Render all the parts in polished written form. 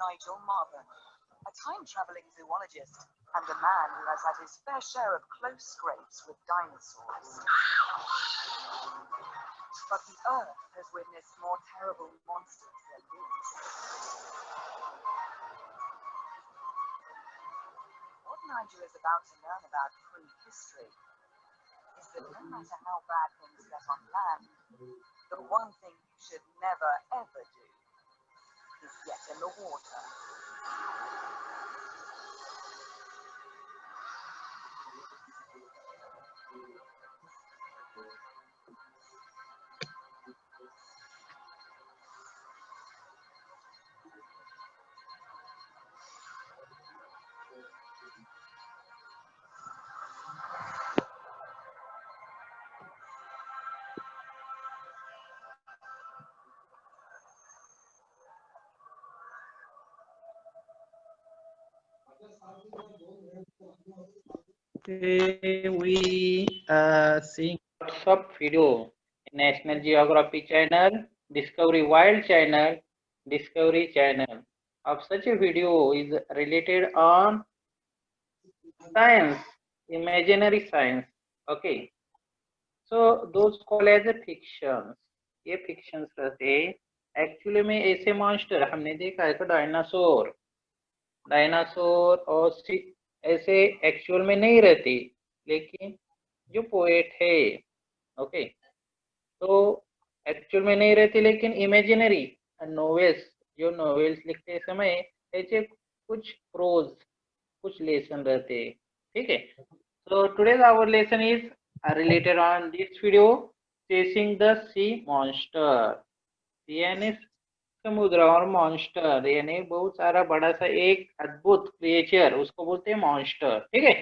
Nigel Marven, a time-traveling zoologist and a man who has had his fair share of close scrapes with dinosaurs. But the Earth has witnessed more terrible monsters than these. What Nigel is about to learn about prehistory is that no matter how bad things get on land, the one thing you should never ever do is get in the water. Okay, we seeing lots of video in National Geography channel, Discovery Wild channel, Discovery channel. Of such a video is related on science, imaginary science. Okay, so those called as a fictions. ये fictions रहते actually में ऐसे monster हमने देखा है तो dinosaur dinosaur और ऐसे एक्चुअल में नहीं रहती, लेकिन जो पोएट है ओके तो एक्चुअल में नहीं रहती लेकिन इमेजिनरी नोवेल्स जो नोवेल्स लिखते समय ऐसे कुछ प्रोज कुछ लेसन रहते, ठीक है। So today's our lesson is related on this video, chasing the sea monster, यानी समुद्र और मॉन्स्टर यानी बहुत सारा बड़ा सा एक अद्भुत क्रिएचर उसको बोलते हैं मॉन्स्टर, ठीक है।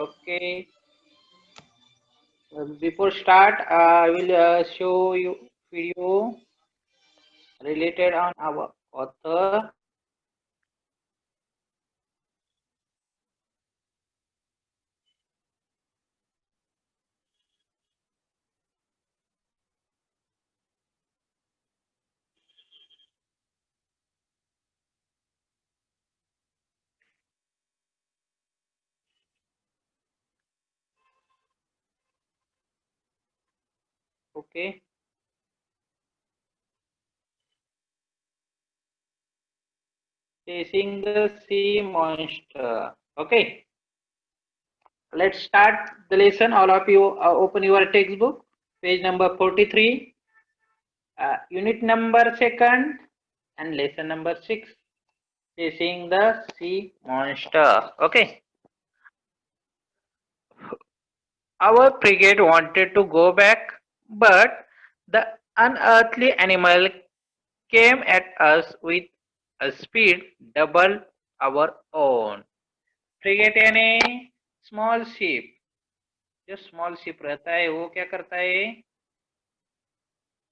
Okay, before start I will show you video related on our author. Okay. Chasing the sea monster. Okay. Let's start the lesson. All of you open your textbook, page number 43, unit number 2nd, and lesson number 6. Chasing the sea monster. Okay. Our frigate wanted to go back, but the unearthly animal came at us with a speed double our own. Frigate यानी small ship, जो small ship रहता है वो क्या करता है,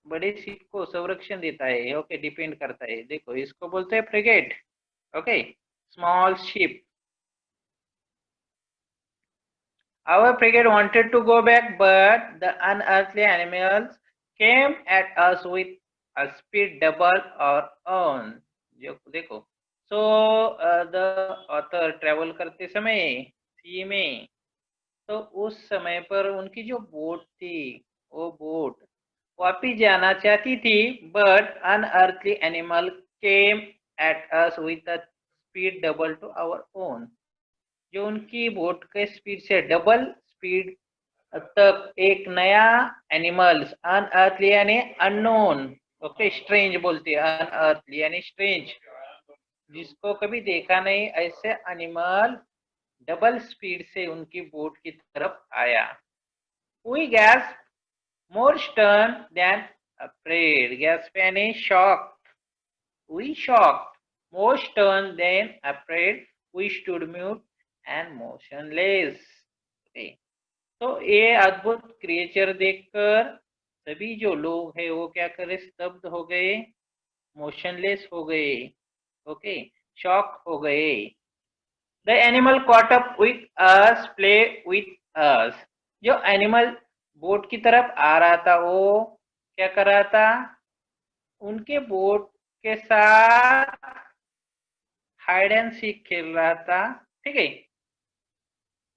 बड़े ship को संरक्षण देता है। ओके, डिपेंड करता है। देखो इसको बोलते हैं frigate. Okay, small ship. Our frigate wanted to go back, but the unearthly animals came at us with a speed double our own. देखो, so the author travel करते समय सी में, तो उस समय पर उनकी जो बोट थी वो बोट वापिस जाना चाहती थी, but unearthly animal came at us with a speed double to our own. जो उनकी बोट के स्पीड से डबल स्पीड तक एक नया एनिमल्स, अनअर्थली यानी अननोन, ओके, स्ट्रेंज बोलते हैं, अनअर्थली यानी स्ट्रेंज, जिसको कभी देखा नहीं, ऐसे एनिमल डबल स्पीड से उनकी बोट की तरफ आया। We gasped, more stunned than afraid. Gasp यानी shocked. We shocked, more stunned than afraid. We stood mute and motionless. तो ये अद्भुत क्रिएचर देखकर सभी जो लोग हैं वो क्या करे, स्तब्ध हो गए, मोशनलेस हो गए, ओके, शॉक हो गए। The animal caught up with us, play with us. जो एनिमल बोट की तरफ आ रहा था वो क्या कर रहा था, उनके बोट के साथ हाइड एंड सीक खेल रहा था, ठीक है,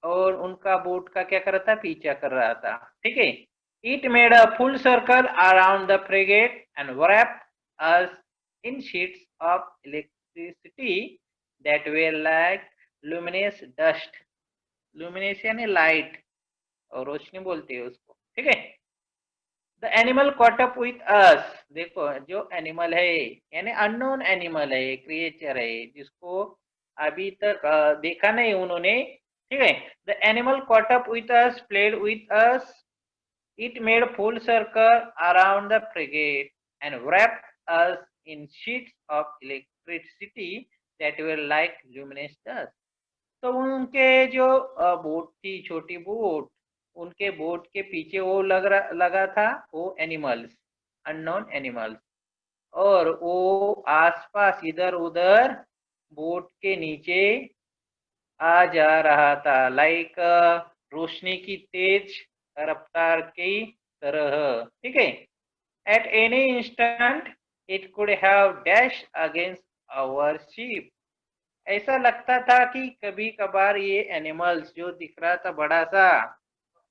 और उनका बोट का क्या कर रहा था, पीछा कर रहा था, ठीक है। It made a full circle around the frigate and wrapped us in sheets of electricity that were like luminous dust. luminous यानी लाइट, और रोशनी बोलते हैं उसको, ठीक है। The animal caught up with us, देखो जो एनिमल है यानी अननोन एनिमल है, क्रिएचर है, जिसको अभी तक देखा नहीं उन्होंने, ठीक है। The animal caught up with us, played with us, it made full circle around the frigate and wrapped us in sheets of electricity that were like luminous dust. तो उनके जो बोट थी, छोटी बोट, उनके बोट के पीछे वो लगा था वो एनिमल्स, अननोन एनिमल्स, और वो आसपास इधर उधर बोट के नीचे आ जा रहा था, लाइक रोशनी की तेज रफ्तार की तरह, ठीक है। At any instant it could have dash against our ship, ऐसा लगता था कि कभी कभार ये एनिमल्स जो दिख रहा था बड़ा सा,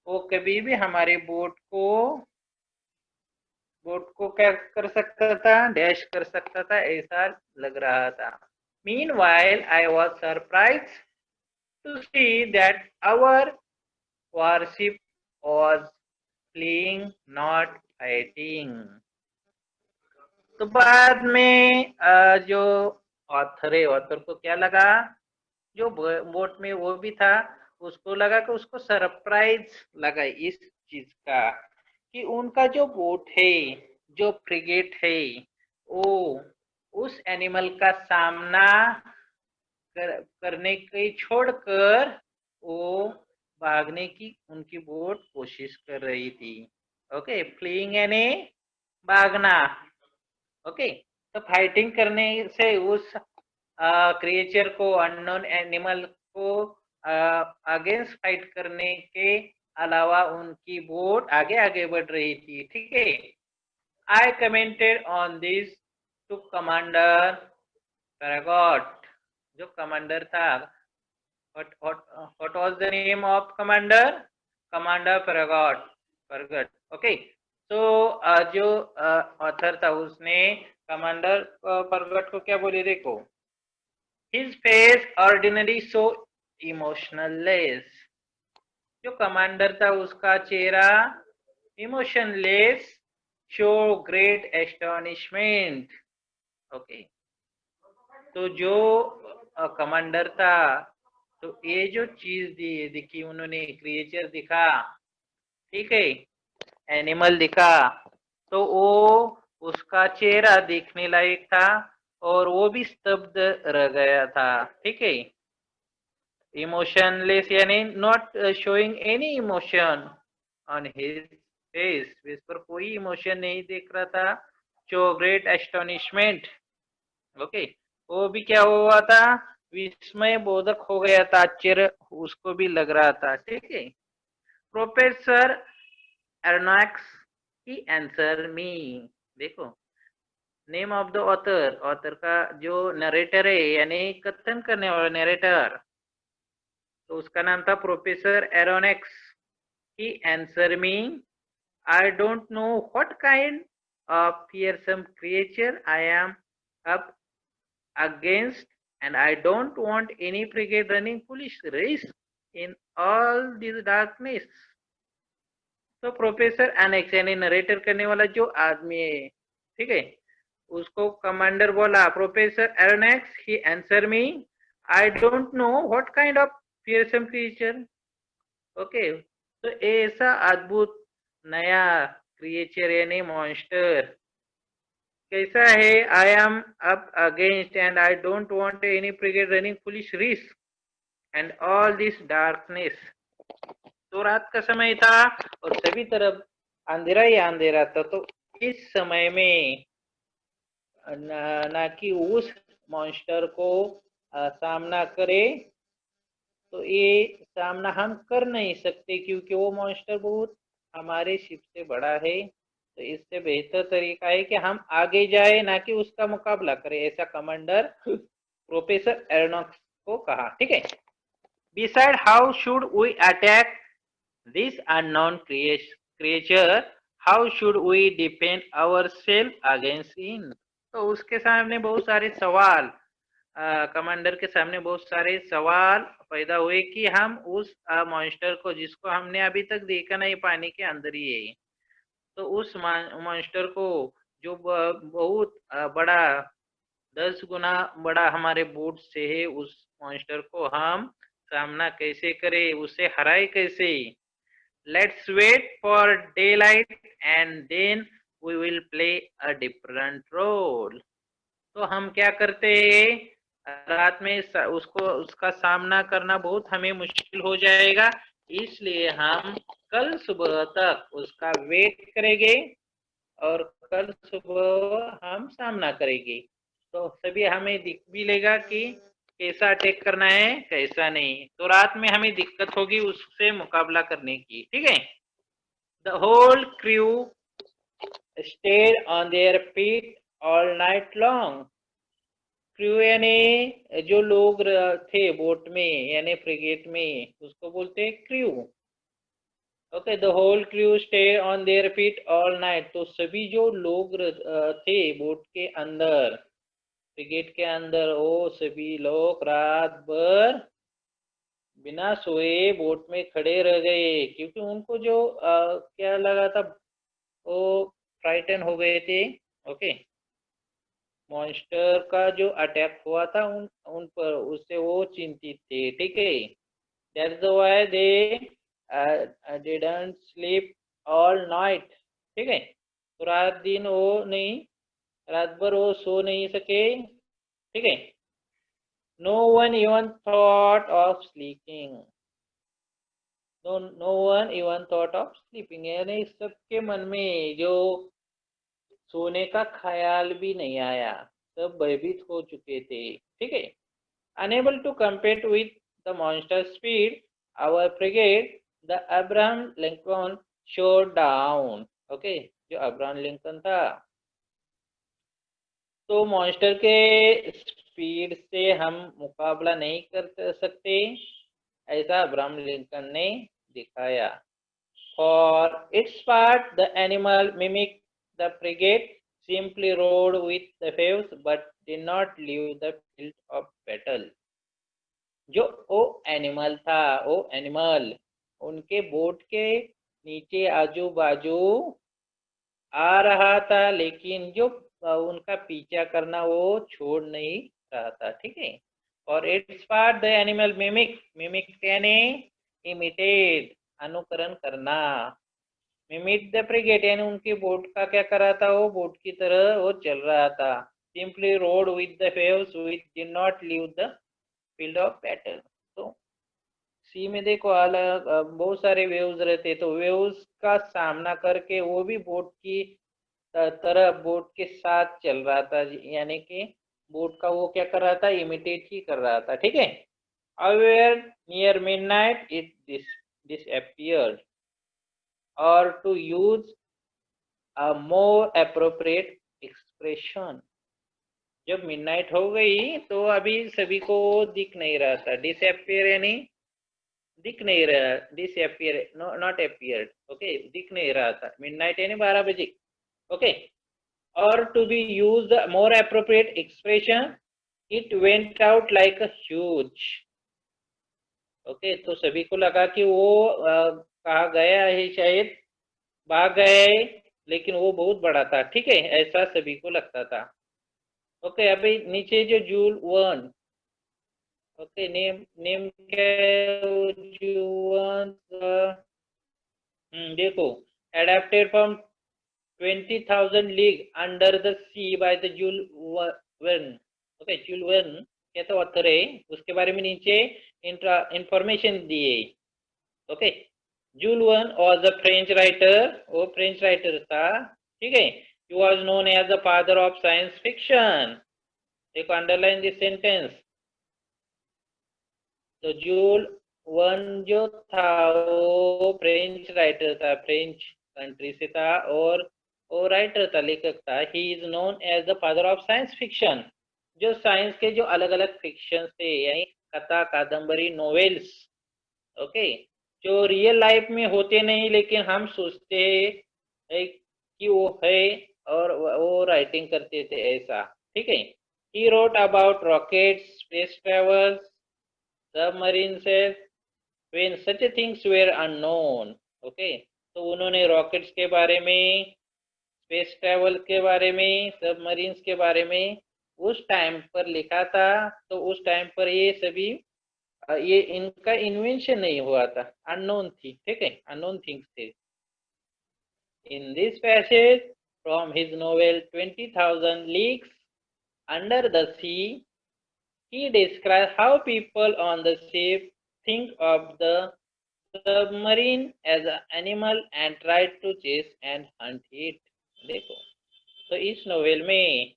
वो कभी भी हमारे बोट को क्या कर सकता था, डैश कर सकता था, ऐसा लग रहा था। Meanwhile I was surprised to see that our warship was fleeing not fighting. तो बाद में जो ऑथर है, ऑथर को क्या लगा, जो बोट में वो भी था, उसको लगा कि उसको सरप्राइज लगा इस चीज का कि उनका जो बोट है, जो फ्रिगेट है, वो उस एनिमल का सामना करने के छोड़कर वो भागने की उनकी बोट कोशिश कर रही थी। ओके, फ्लीइंग यानी भागना, ओके। तो फाइटिंग करने से उस क्रिएचर को, अननोन एनिमल को अगेंस्ट फाइट करने के अलावा उनकी बोट आगे आगे बढ़ रही थी, ठीक है। I commented on this to commander Farragut, जो कमांडर था, what was the name of commander? Commander Farragut, okay. तो जो ऑथर था उसने कमांडर फरगट को क्या बोले, देखो, his face ordinary so emotionless, जो कमांडर था उसका चेहरा emotionless, show great astonishment, okay. तो जो कमांडर था, तो ये जो चीज दिखी उन्होंने, क्रिएचर दिखा, ठीक है, एनिमल दिखा, तो वो उसका चेहरा देखने लायक था और वो भी स्तब्ध रह गया था, ठीक है। इमोशनलेस यानी not showing any emotion on his face, face पर कोई इमोशन नहीं देख रहा था। Show great astonishment, okay. वो भी क्या हुआ था, विस्मय बोधक हो गया था, आश्चर्य उसको भी लग रहा था, ठीक है। प्रोफेसर एरोनॉक्स ही आंसर मी, देखो name of the author, author का जो नरेटर है यानी कथन करने वाला नरेटर, तो उसका नाम था professor Aronnax. He answer me, I don't know what kind of fearsome creature I am up against, and I don't want any frigate running foolish race in all this darkness. तो professor annex यानी narrator करने वाला जो आदमी है, ठीक है, उसको कमांडर बोला, professor Aronnax, he answer me, I don't know what kind of fearsome creature, okay. तो ऐसा अद्भुत नया क्रिएचर यानी मॉन्स्टर कैसा है, I am up against and I don't want any frigate running foolish risk and all this darkness. तो रात का समय था और सभी तरफ अंधेरा ही अंधेरा था, तो इस समय में ना कि उस मॉन्स्टर को सामना करे, तो ये सामना हम कर नहीं सकते क्योंकि वो मॉन्स्टर बहुत हमारे शिप से बड़ा है, तो इससे बेहतर तरीका है कि हम आगे जाए, ना कि उसका मुकाबला करें, ऐसा कमांडर प्रोफेसर एरोनॉक्स को कहा। ठीक है। Beside how should we attack this unknown creature, how should we defend our self against in. तो उसके सामने बहुत सारे सवाल, कमांडर के सामने बहुत सारे सवाल पैदा हुए कि हम उस मॉन्स्टर को, जिसको हमने अभी तक देखा नहीं, पानी के अंदर ही है, तो उस मॉन्स्टर को, जो बहुत बड़ा 10 गुना बड़ा हमारे बोट से है, उस मॉन्स्टर को हम सामना कैसे करें, उसे हराए कैसे। Let's wait for daylight and then we will play a different role. तो हम क्या करते हैं, रात में उसको, उसका सामना करना बहुत हमें मुश्किल हो जाएगा, इसलिए हम कल सुबह तक उसका वेट करेंगे और कल सुबह हम सामना करेंगे। तो सभी हमें दिख भी लेगा कि कैसा अटैक करना है, कैसा नहीं। तो रात में हमें दिक्कत होगी उससे मुकाबला करने की। ठीक है। The whole crew stayed on their feet all night long. Crew यानी जो लोग थे बोट में, यानी फ्रिगेट में, उसको बोलते हैं crew. Okay, the whole crew stay on their feet all night. तो सभी जो लोग थे बोट के अंदर, फ्रिगेट के अंदर, वो सभी लोग रात भर बिना सोए बोट में खड़े रह गए, क्योंकि उनको जो क्या लगा था, वो फ्राइटन हो गए थे। ओके, मॉन्स्टर का जो अटैक हुआ था उन उन पर, उससे वो चिंतित थे। ठीक है। That's why they didn't sleep all night. ठीक है। तो रात दिन वो नहीं, रात भर वो सो नहीं सके। ठीक है। No one even thought of sleeping. No one even thought of sleeping, यानी सबके मन में जो सोने का ख्याल भी नहीं आया, सब भयभीत हो चुके थे। ठीक है। Unable to compete with the monster speed, our frigate, the Abraham Lincoln, shot down. Okay, जो अब्राहम लिंकन था, तो मॉन्स्टर के स्पीड से हम मुकाबला नहीं कर सकते, ऐसा अब्राहम लिंकन ने दिखाया। For its part, the animal mimicked the frigate, simply rode with the waves but did not leave the field of battle. जो ओ एनिमल था, ओ एनिमल उनके बोट के नीचे आजू बाजू आ रहा था, लेकिन जो उनका पीछा करना वो छोड़ नहीं रहा था। ठीक है। और it's part the animal mimic, mimic यानी इमिटेड, अनुकरण करना। मिमिक द फ्रिगेट यानी उनकी बोट का क्या कर रहा था, वो बोट की तरह वो चल रहा था। Simply road with the waves which did not leave the field of battle. तो सी में देखो अलग बहुत सारे वेव्स रहते, तो वेव्स का सामना करके वो भी बोट की तरह बोट के साथ चल रहा था, यानी कि बोट का वो क्या कर रहा था, इमिटेट ही कर रहा था। ठीक है। However, near midnight it disappeared, or to use a more appropriate expression, जब मिडनाइट हो गई तो अभी सभी को दिख नहीं रहा था। डिसअपियर यानी दिख नहीं रहा, डिसअपियर नॉट अपियर्ड। ओके, दिख नहीं रहा था। मिडनाइट यानी 12 बजे। ओके। और to be use more appropriate expression, it went out like a huge. Okay, तो सभी को लगा कि वो कहा गया है, शायद भाग गए, लेकिन वो बहुत बड़ा था। ठीक है, ऐसा सभी को लगता था। ओके, अभी नीचे जो joule one, okay, name name क्या है जूल वन, देखो, adapted from 20,000 League Under the Sea by the Jules Verne। Okay, Jules Verne क्या तो ऑथर है, उसके बारे में नीचे इंफॉर्मेशन दिए। Okay, Jules Verne was a French writer, वो फ्रेंच राइटर था। ठीक है। He was known as the father of science fiction. देखो, अंडरलाइन दिस सेंटेंस। तो जूल वन जो था वो फ्रेंच राइटर था, फ्रेंच कंट्री से था, और वो राइटर था, लेखक था। He is known as the father of science fiction. जो साइंस के जो अलग अलग फिक्शन थे, यानी कथा, कादम्बरी, नॉवेल्स, ओके, जो रियल लाइफ में होते नहीं लेकिन हम सोचते हैं कि वो है, और वो राइटिंग करते थे ऐसा, ठीक है। He wrote about rockets, space travels, submarines when such things were unknown, okay. तो उन्होंने रॉकेट्स के बारे में, स्पेस ट्रेवल के बारे में, सबमरीन्स के बारे में उस टाइम पर लिखा था। तो उस टाइम पर ये सभी ये इनका इन्वेंशन नहीं हुआ था, अननोन थी, ठीक है, अननोन थिंग्स थे। In this passage from his novel 20,000 leagues under the sea, he describes how people on the ship think of the submarine as an animal and try to chase and hunt it। देखो, तो इस novel में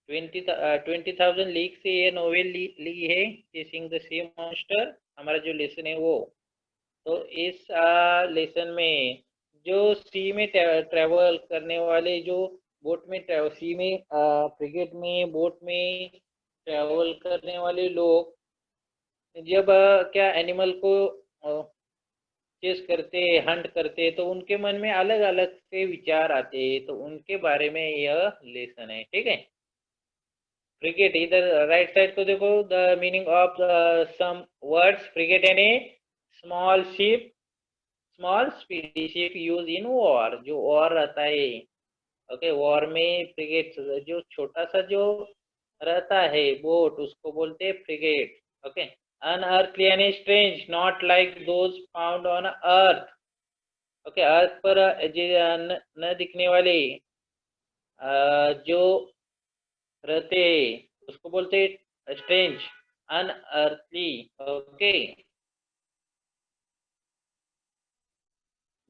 20,000 league से ये novel ली है, chasing the sea monster, हमारा जो lesson है वो। तो इस लेसन में जो सी में ट्रेवल करने वाले, जो बोट में ट्रेवल, सी में फ्रिगेट में, बोट में ट्रेवल करने वाले लोग जब क्या एनिमल को चेस करते, हंट करते, तो उनके मन में अलग अलग से विचार आते हैं। तो उनके बारे में यह लेसन है, ठीक है। फ्रिगेट, इधर राइट साइड को देखो, the meaning of some words. Frigate यानी small ship, small speedy ship use in war, जो वॉर रहता है, ओके, वॉर में फ्रिगेट, जो छोटा सा जो रहता है बोट, उसको बोलते हैं फ्रिगेट, ओके। अनअर्थली यानी strange, not like those found on earth, okay, earth पर न दिखने वाले जो रहते, उसको बोलते स्ट्रेंज, अनअर्थली, ओके।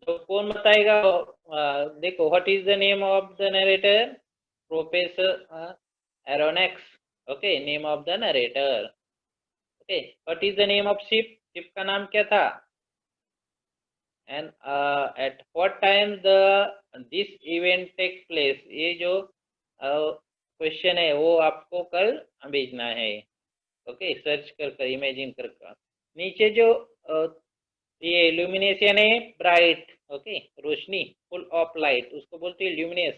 तो कौन बताएगा? देखो, what is the name of the narrator? Professor Aronnax, okay, name of the narrator, okay. What is the name of ship? Ship का नाम क्या था? And at what time the this event take place? ये जो question है वो आपको कल भेजना है, ओके, सर्च कर इमेजिन कर। नीचे जो ये ल्यूमिनेशन है, bright, okay, Roshni, full of light, उसको बोलते हैं ल्यूमिनेस।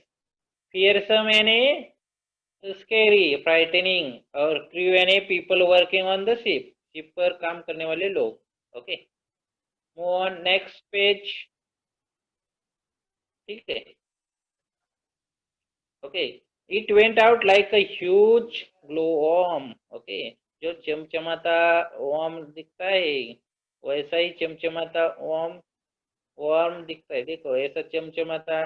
फियरसम यानी स्कैरी, फ्राइटनिंग, और क्रू यानी people working on the ship, ship पर काम करने वाले लोग, okay. Move on next page, ठीक है, okay. It went out like a huge glow worm, okay, जो चमचमाता वर्म दिखता है वैसा ही चमचमाता वर्म दिखता है। देखो, ऐसा चमचमाता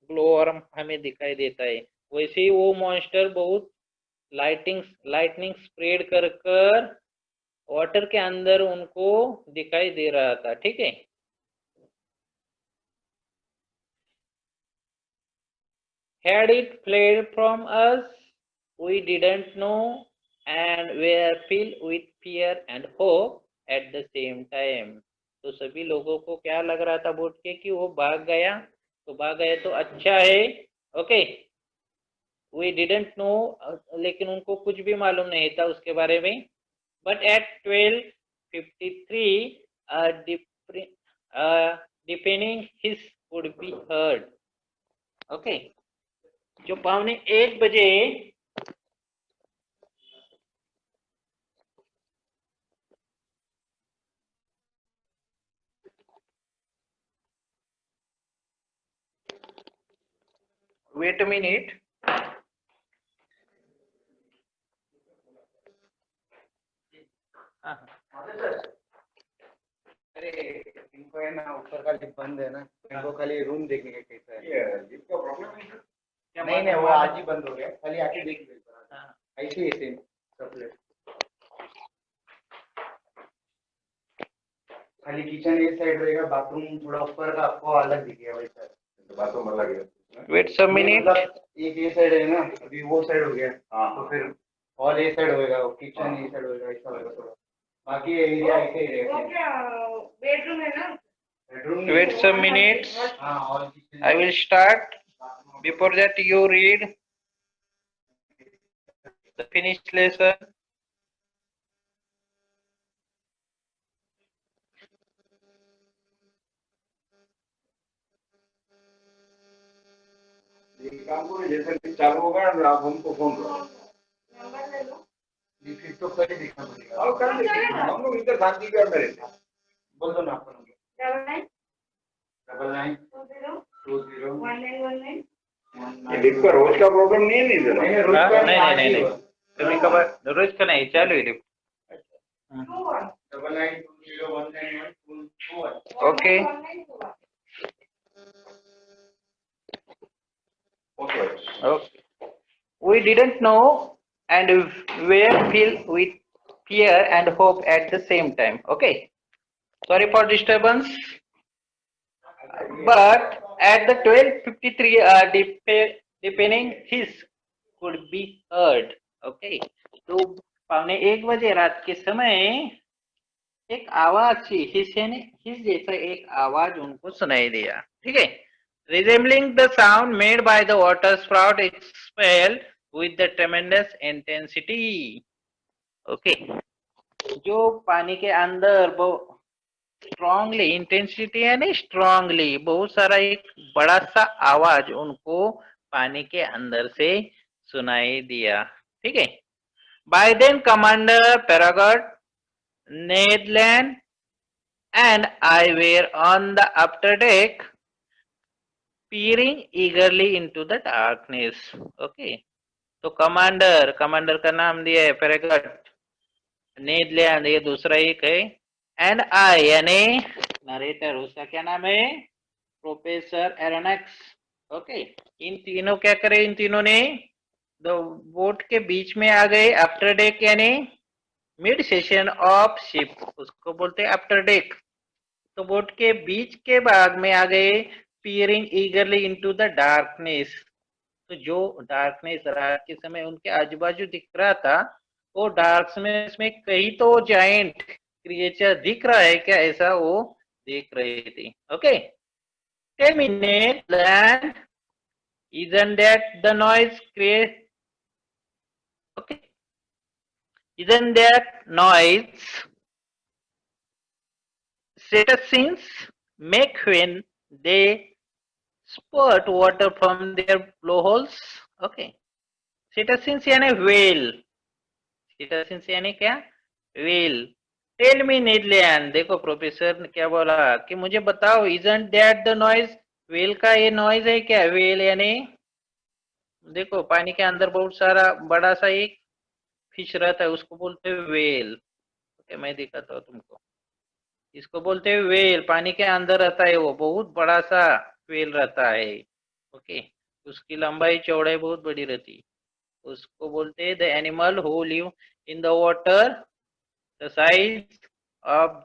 ग्लो वर्म हमें दिखाई देता है, वैसे ही वो मॉन्स्टर बहुत लाइटनिंग स्प्रेड कर कर वाटर के अंदर उनको दिखाई दे रहा था, ठीक है। Had it fled from us, we didn't know, and were filled with fear and hope at the same time। तो सभी लोगों को क्या लग रहा था बोट के, कि वो भाग गया, तो भाग गया तो अच्छा है, ओके। वी डिडंट नो, लेकिन उनको कुछ भी मालूम नहीं था उसके बारे में। But at 12:53 depending his would be heard, okay. जो 12:45 wait a minute, अरे इनको है ना, ऊपर का लिफ्ट बंद है ना, इनको खाली रूम देखने का कैसा है। लिफ्ट का प्रॉब्लम नहीं नहीं, वो आज ही बंद हो गया, खाली आके देख लीजिए। ऐसे ही सेम सब, खाली किचन एक साइड रहेगा, बाथरूम थोड़ा ऊपर का आपको अलग दिखेगा वैसा, बाथरूम अलग है। वेट सम मिनट, एक ये साइड है ना, अभी वो साइड हो गया, तो फिर हॉल ये साइड होएगा, किचन ये साइड होएगा, ऐसा होएगा थोड़ा। बाकी एरिया ऐसे ही रहेगा। वो क्या बेडरूम है ना? बेडरूम। वेट सम मिनट्स, हाँ, और I will start। Before that, you read the finished lesson. काम करो, जैसे चालू होगा आप हमको फोन करो। फिर तो कल ही दिखना पड़ेगा। और कर लेंगे हम लोग इधर शांति कर रहे थे। बोल दो ना आपका नंबर। 99 20 ये लिफ्ट का रोज का प्रॉब्लम नहीं है इधर। नहीं रोज का नहीं कभी कभार रोज का नहीं, चालू है lift. 9920191221। Okay. Okay. Okay. We didn't know and were filled with fear and hope at the same time. Okay. Sorry for disturbance. But at the 12:53 deepening hiss could be heard. Okay. तो 12:45 बजे रात के समय एक आवाज सी हिस जैसा एक आवाज उनको सुनाई दिया। ठीक है। Resembling the sound made by the water sprout expelled with the tremendous intensity. Okay. जो पानी के अंदर वो स्ट्रांगली इंटेंसिटी है नहीं स्ट्रांगली बहुत सारा एक बड़ा सा आवाज उनको पानी के अंदर से सुनाई दिया। ठीक है। By then Commander Farragut, Ned Land and I were on the upper deck peering eagerly into the darkness. Okay. तो कमांडर का नाम दिया है फेरेगट, नेदलैंड ये दूसरा एक है, एंड आई यानी नरेटर उसका क्या नाम है प्रोफेसर एरोनक्स। ओके। इन तीनों क्या करे, इन तीनों ने दो बोट के बीच में आ गए। आफ्टर डेक यानी मिड सेशन ऑफ शिप उसको बोलते हैं आफ्टर डेक। तो बोट के बीच के भाग में आ गए। पीयरिंग ईगरली इनटू द डार्कनेस, तो जो डार्कनेस रात के समय उनके आजू बाजू दिख रहा था वो डार्कनेस में कहीं तो जायंट क्रिएचर दिख रहा है क्या, ऐसा वो देख रहे थे। Okay. Tell me Ned Land, isn't that the noise create? Okay. Isn't that noise citizens make when they spurt water from their blowholes? Okay. Citizens यानी whale. Citizens यानी क्या, whale. Tell me Nedland, देखो professor ने क्या बोला कि मुझे बताओ, isn't that the noise? whale का ये noise है क्या? whale यानी देखो पानी के अंदर बहुत सारा बड़ा सा एक फिश रहता है उसको बोलते हैं whale. ओके मैं दिखाता हूँ तुमको, इसको बोलते हैं whale, पानी के अंदर रहता है वो बहुत बड़ा सा whale रहता है। ओके। उसकी लंबाई चौड़ाई बहुत बड़ी रहती, उसको बोलते हैं the animal who live in the water, the size of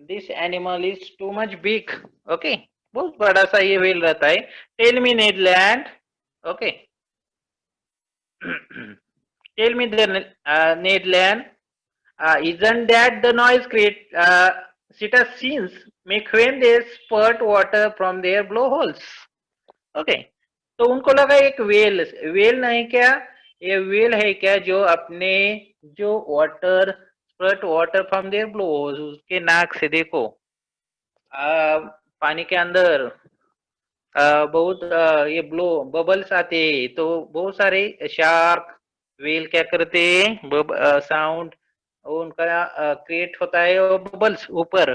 this animal is too much big. Okay. बहुत बड़ा सा ये व्हेल रहता है। Tell me Ned Land. Okay. Tell me the Ned Land, isn't that the noise create citizens make when they spurt water from their blowholes? Okay. तो उनको लगा एक वेल, वेल नहीं क्या, ये वेल है क्या जो अपने जो water spurt water from there blows उसके नाक से देखो पानी के अंदर बहुत ये ब्लो बबल्स आते, तो बहुत सारे शार्क वेल क्या करते साउंड उनका क्रिएट होता है और बबल्स ऊपर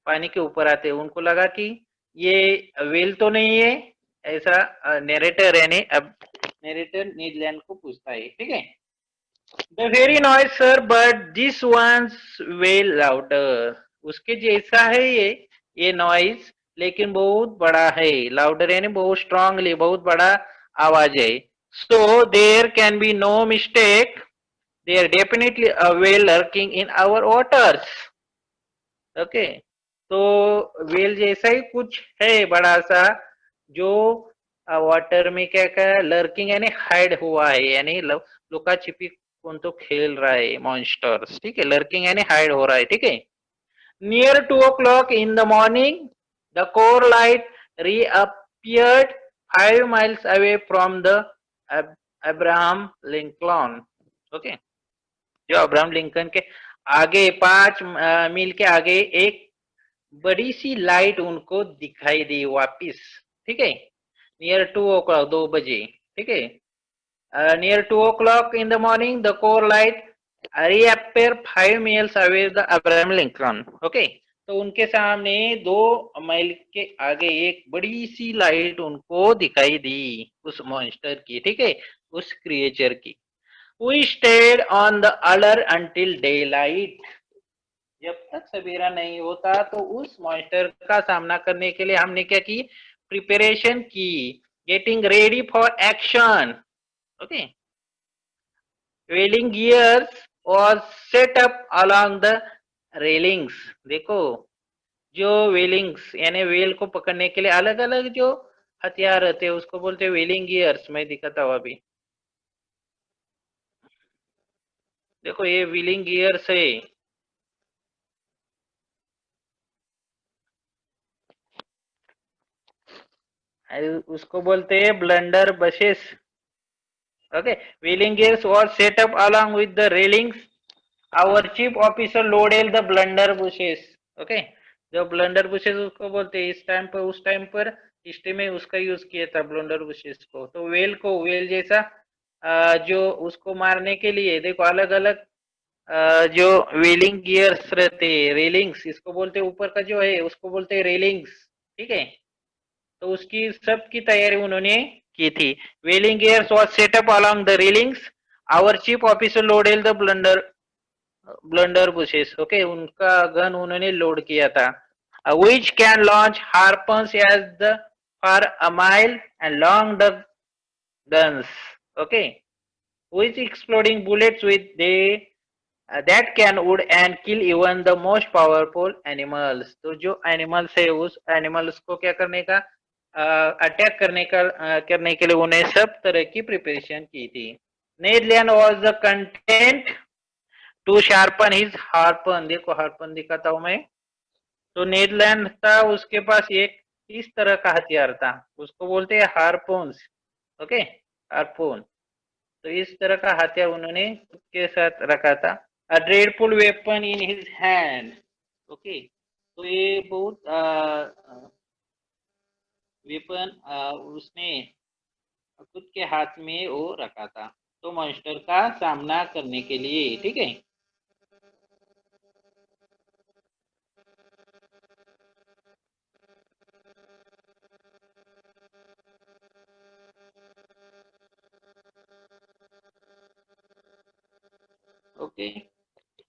पानी के ऊपर आते हैं। उनको लगा कि ये वेल तो नहीं है, ऐसा नरेटर यानी अब नरेटर नीदलैंड को पूछता है। ठीक है। The very noise sir but this once well louder, उसके जैसा है ये नॉइज लेकिन बहुत बड़ा है, लाउडर यानी बहुत स्ट्रांगली बहुत बड़ा आवाज है। So there can be no mistake, there definitely a whale lurking in our waters. Okay. तो वेल जैसा ही कुछ है बड़ा सा जो वाटर में क्या क्या लर्किंग यानी हाइड हुआ है, यानी लुका छिपी कौन तो खेल रहा है मॉन्स्टर्स। ठीक है। लर्किंग यानी हाइड हो रहा है। ठीक है। Near 2 o'clock in the morning the core light reappeared 5 miles away from the Abraham Lincoln. Okay, जो अब्राहम लिंकन के आगे 5 मील के आगे एक बड़ी सी लाइट उनको दिखाई दी वापिस, ठीक है, नियर 2 o'clock, 2 बजे, ठीक है, near 2 o'clock in the morning the core light reappear 5 miles away the Abraham Lincoln. Okay, तो उनके सामने 2 मील के आगे एक बड़ी सी लाइट उनको दिखाई दी उस मॉन्स्टर की, ठीक है, उस क्रिएचर की. We stayed on the alert until daylight. जब तक सवेरा नहीं होता तो उस मॉन्स्टर का सामना करने के लिए हमने क्या की, प्रिपरेशन की, getting ready for action. Okay, whaling gears was set up along the railings. देखो, जो वेलिंग्स यानी वेल को पकड़ने के लिए अलग अलग जो हथियार रहते हैं उसको बोलते हैं वेलिंग गियर्स. मैं दिखाता हूँ अभी. देखो ये व्हीलिंग गियर्स है. उसको बोलते हैं blunderbusses. Okay, wheeling gears was set up along with the railings. Our chief officer loaded the blunderbusses. Okay, जो ब्लंडर बुशेस उसको बोलते हैं. इस टाइम पर, उस टाइम पर हिस्ट्री में उसका यूज किया था ब्लंडर बुशेस को. तो वेल को, वेल जैसा जो उसको मारने के लिए देखो अलग अलग जो व्हीलिंग गियर्स रहते हैं, रेलिंग्स इसको बोलते हैं. ऊपर का जो है उसको बोलते हैं रेलिंग्स, ठीक है. तो उसकी सबकी तैयारी उन्होंने की थी. Wheeling gears was set up along the railings. Our chief officer loaded the blunderbusses. Okay, उनका गन उन्होंने लोड किया था. which can launch harpoons as the for a mile and long the guns. Okay, which exploding bullets with they that can would and kill even the most powerful animals. तो जो animals है उस animals को क्या करने का, attack करने के लिए उन्हें सब तरह की प्रिपरेशन की थी. Ned Land was the content to sharpen his harpoon. देखो हार्पन दिखाता हूं मैं. तो नेड लैंड था, उसके पास एक इस तरह का हथियार था, उसको बोलते हैं हार्पून्स. Okay, harpoon. तो इस तरह का हथियार उन्होंने के साथ रखा था. A dreadful weapon in his hand. Okay, तो ये बहुत वेपन उसने खुद के हाथ में वो रखा था, तो मॉन्स्टर का सामना करने के लिए, ठीक है. Okay,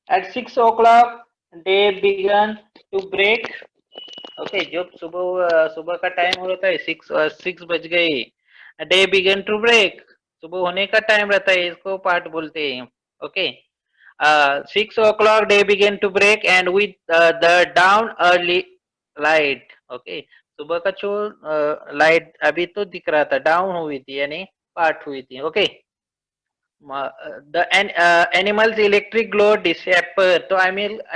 at 6 o'clock day began to break. Okay, जब सुबह का टाइम होता है 6 बज गए. डे बिगन टू ब्रेक, सुबह होने का टाइम रहता है, इसको पार्ट बोलते हैं. Okay, 6 o'clock day began to break and with the down early light. Okay, सुबह का जो लाइट अभी तो दिख रहा था, डाउन हुई थी यानी पार्ट हुई थी. Okay, the animals electric glow disappear. तो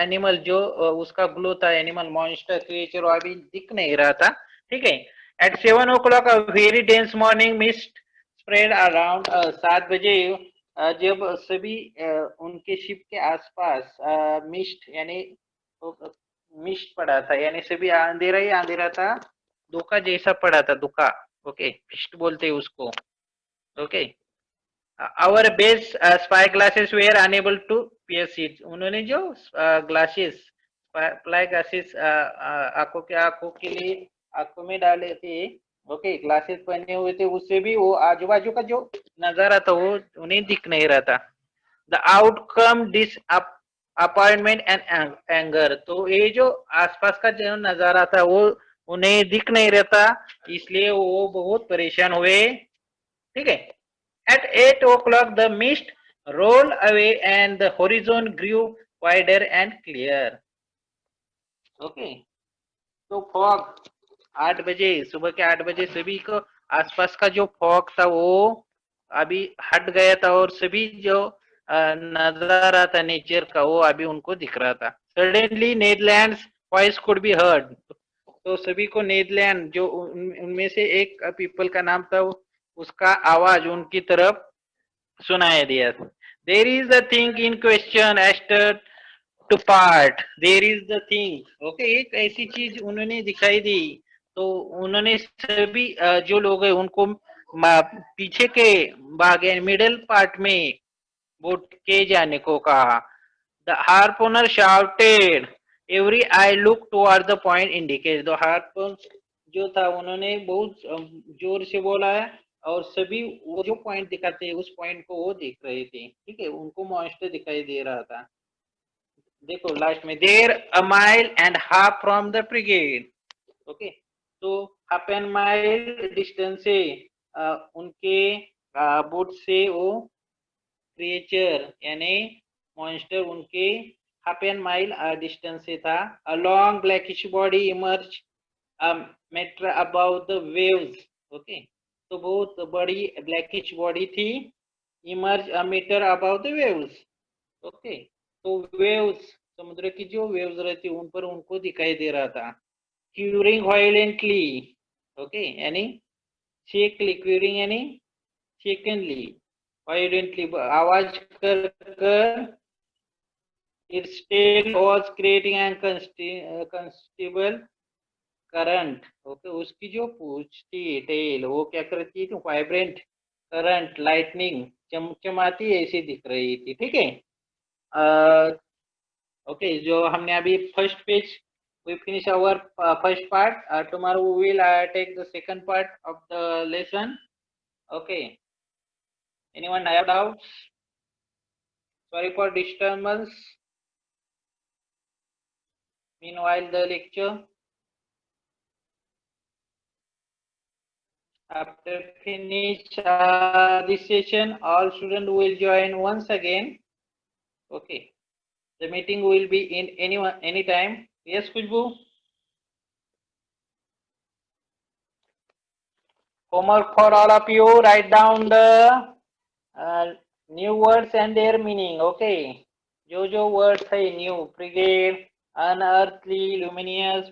एनिमल जो उसका ग्लो था, एनिमल मॉन्स्टर क्रिएचर अभी दिख नहीं रहा था, ठीक है. At 7 o'clock a very dense morning mist spread around. 7 बजे जब सभी उनके शिप के आसपास मिस्ट यानी मिस्ट पड़ा था, यानी सभी अंधेरा ही अंधेरा था, धोखा जैसा पड़ा था, धोखा. ओके, मिस्ट बोलते हैं उसको. Okay, our base spy glasses were unable to pierce it. उन्होंने जो ग्लासेस, स्पाई ग्लासेस आंखों के लिए आंखों में डाले थे, ओके, ग्लासेस पहने हुए थे, उससे भी वो आजू बाजू का जो नजारा था वो उन्हें दिख नहीं रहा था. The outcome disappointment and anger. तो ये जो आसपास का जो नजारा था वो उन्हें दिख नहीं रहता, इसलिए वो बहुत परेशान हुए, ठीक है. At 8 o'clock the mist rolled away and the horizon grew wider and clear. Okay, तो फॉग 8 बजे, सुबह के 8 बजे सभी को आसपास का जो फॉग था वो अभी हट गया था और सभी जो नजारा था नेचर का वो अभी उनको दिख रहा था. Suddenly Ned Land's voice could be heard. तो सभी को नीदरलैंड जो उनमें से एक पीपल का नाम था, उसका आवाज उनकी तरफ सुनाया दिया। There is a thing in question astern to port, there is the thing. Okay, एक ऐसी चीज उन्होंने दिखाई दी, तो उन्होंने सभी जो लोग हैं उनको पीछे के भाग मिडिल पार्ट में बोट के जाने को कहा। The harpooner shouted every eye look toward the point indicated. The harpoon जो था उन्होंने बहुत जोर से बोला है, और सभी वो जो पॉइंट दिखाते हैं उस पॉइंट को वो देख रहे थे। ठीक है, उनको मॉन्स्टर दिखाई दे रहा था। देखो लास्ट में, there a mile and half from the brigade. Okay, तो हाफ एन माइल डिस्टेंस से उनके बोट से वो क्रिएचर यानी मॉन्स्टर उनके हाफ एन माइल डिस्टेंस से था। A long blackish body emerge metre about the waves. Okay, तो बहुत बड़ी ब्लैकिश बॉडी थी, emerge a metre about the waves. Okay, तो वेव्स समुद्र की जो वेव्स रहती उन पर उनको दिखाई दे रहा था। क्यूरिंग वायलेंटली, ओके, यानी शेकली, क्यूरिंग यानी शेकनली, वायलेंटली आवाज कर कर, its tail was creating an constable current. Okay, उसकी जो पूंछ थी टेल वो क्या करती थी, वाइब्रेंट करंट, लाइटनिंग चमचमाती ऐसी दिख रही थी। ठीक है, ओके, जो हमने अभी first page, we finish our first part. Tomorrow we will take the second part of the lesson. Okay, anyone have doubts? Sorry for disturbance. Meanwhile the lecture, after finish this session, all students will join once again. Okay, the meeting will be in any time. Yes, Khushbu? Homework for all of you, write down the new words and their meaning. Okay, जो words है new, frigate, unearthly, luminous,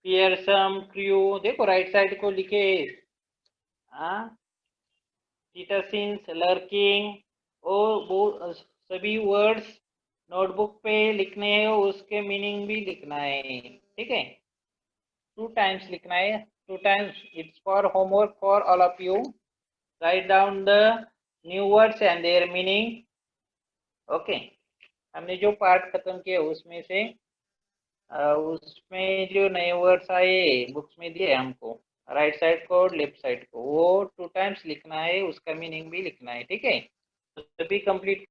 fearsome, crew, देखो right side को लिखे, citizens, lurking, वो सभी words notebook पे लिखने हैं, उसके मीनिंग भी लिखना है। ठीक है, 2 times लिखना है, 2 times. It's for homework for all of you. Write down the new words and their meaning. Okay, हमने जो पार्ट खत्म किया उसमें से उसमें जो नए वर्ड्स आए बुक्स में दिए हमको, राइट साइड को और लेफ्ट साइड को, वो 2 times लिखना है, उसका मीनिंग भी लिखना है। ठीक है, तो सभी कंप्लीट